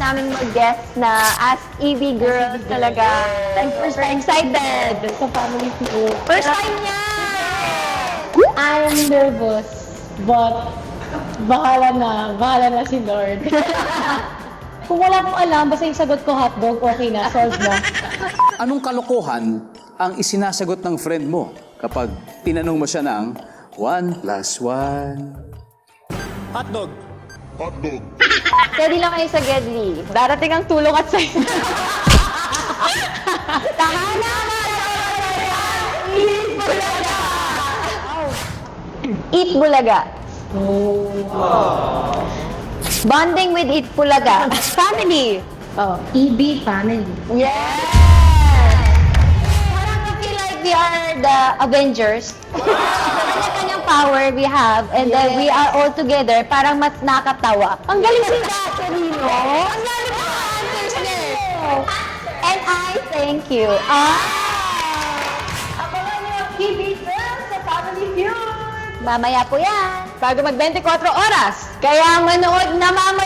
namin mag-guest na Ask EB Girls talaga. Like, first time excited. Sa family feud. First time niya! I'm nervous, but bahala na si Lord. Kung wala pong alam, basta yung sagot ko hotdog, okay na, solved na. Anong kalokohan ang isinasagot ng friend mo kapag tinanong mo siya ng 1 plus 1? Hotdog. Steady lang kayo sa Gedli. Darating ang tulong at sa'yo. Tahanan! Eat Bulaga! Eat Bulaga. Bonding with Eat Bulaga. Family. Oh, EB family. Yes! Parang we feel like we are the Avengers. Kanya-kanyang power we have and then we are all together, parang mas nakatawa. Ang galing si Catherine, no? Ang galing mo answers niya. And I thank you. Abangan niyo ang TV Girls sa Family Feud. Mamaya po yan. Bago mag 24 oras. Kaya manood na mamaya.